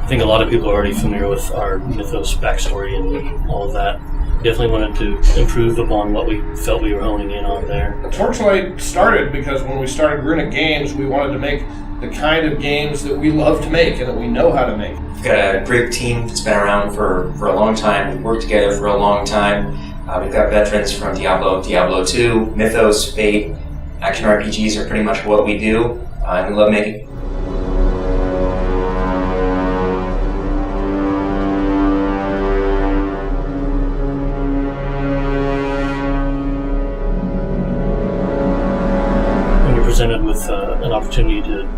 think a lot of people are already familiar with our Mythos backstory and all of that. Definitely wanted to improve upon what we felt we were honing in on there. Torchlight started because when we started Runic Games, we wanted to make the kind of games that we love to make and that we know how to make. We've got a great team that's been around for a long time. We've worked together for a long time. We've got veterans from Diablo, Diablo 2, Mythos, Fate. Action RPGs are pretty much what we do, and we love making. When you're presented with an opportunity to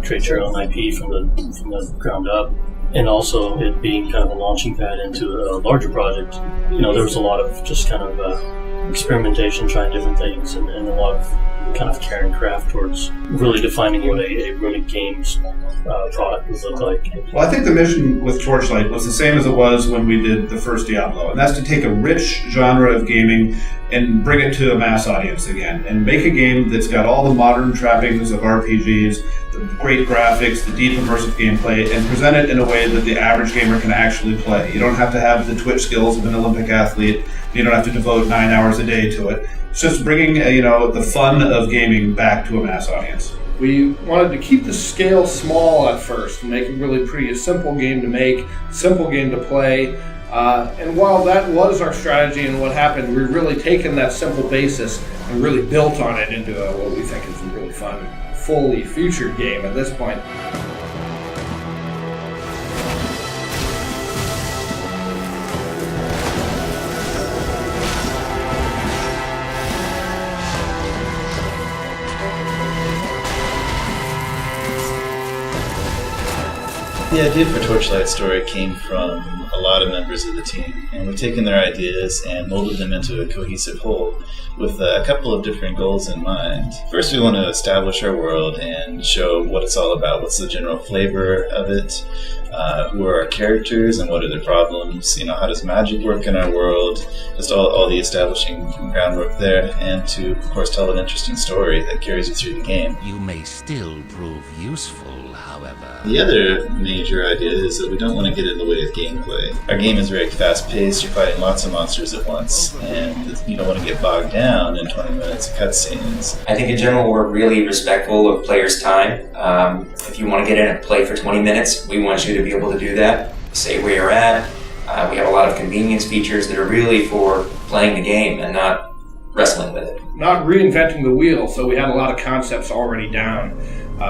create your own IP from the ground up, and also it being kind of a launching pad into a larger project, there was a lot of just kind of experimentation, trying different things, and a lot of kind of care and craft towards really defining what a Runic Games product would look like. Well, I think the mission with Torchlight was the same as it was when we did the first Diablo, and that's to take a rich genre of gaming and bring it to a mass audience again, and make a game that's got all the modern trappings of RPGs, the great graphics, the deep immersive gameplay, and present it in a way that the average gamer can actually play. You don't have to have the Twitch skills of an Olympic athlete. You don't have to devote 9 hours a day to it. It's just bringing the fun of gaming back to a mass audience. We wanted to keep the scale small at first, and make it really pretty a simple game to make, simple game to play. And while that was our strategy and what happened, we've really taken that simple basis and really built on it into what we think is a really fun, fully featured game at this point. The idea for Torchlight Story came from a lot of members of the team, and we've taken their ideas and molded them into a cohesive whole with a couple of different goals in mind. First, we want to establish our world and show what it's all about, what's the general flavor of it, who are our characters and what are their problems, how does magic work in our world, just all the establishing groundwork there, and to, of course, tell an interesting story that carries you through the game. You may still prove useful, however. The other major idea is that we don't want to get in the way of gameplay. Our game is very fast-paced, you're fighting lots of monsters at once, and you don't want to get bogged down in 20 minutes of cutscenes. I think in general we're really respectful of players' time. If you want to get in and play for 20 minutes, we want you to be able to do that. Say where you're at. We have a lot of convenience features that are really for playing the game and not wrestling with it. Not reinventing the wheel, so we had a lot of concepts already down.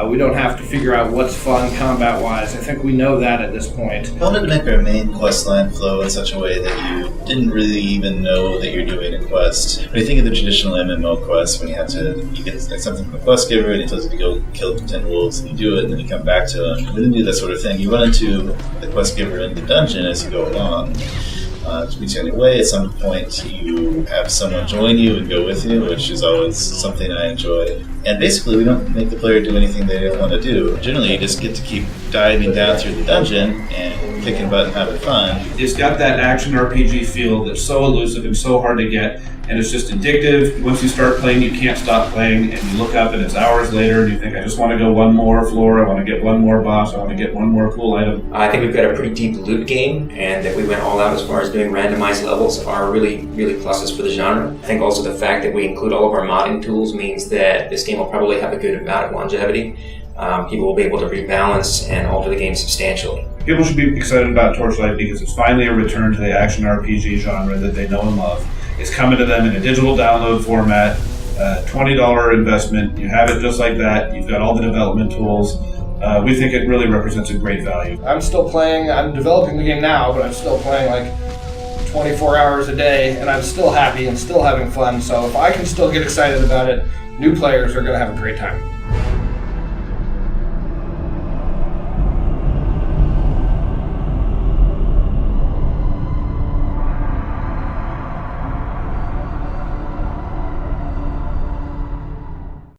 We don't have to figure out what's fun combat-wise. I think we know that at this point. I wanted to make our main quest line flow in such a way that you didn't really even know that you're doing a quest. When you think of the traditional MMO quest, when you get something from the quest giver and he tells you to go kill 10 wolves, and you do it, and then you come back to him. We didn't do that sort of thing. You run into the quest giver in the dungeon as you go along. To be the way, at some point you have someone join you and go with you, which is always something I enjoy. And basically, we don't make the player do anything they don't want to do. Generally, you just get to keep diving down through the dungeon and kicking butt and having fun. It's got that action RPG feel that's so elusive and so hard to get, and it's just addictive. Once you start playing, you can't stop playing, and you look up and it's hours later and you think, I just want to go one more floor, I want to get one more boss, I want to get one more cool item. I think we've got a pretty deep loot game, and that we went all out as far as doing randomized levels are really, really pluses for the genre. I think also the fact that we include all of our modding tools means that this game will probably have a good amount of longevity. People will be able to rebalance and alter the game substantially. People should be excited about Torchlight because it's finally a return to the action RPG genre that they know and love. It's coming to them in a digital download format, $20 investment. You have it just like that. You've got all the development tools. We think it really represents a great value. I'm still playing, I'm developing the game now, but I'm still playing like 24 hours a day, and I'm still happy and still having fun. So if I can still get excited about it, new players are going to have a great time.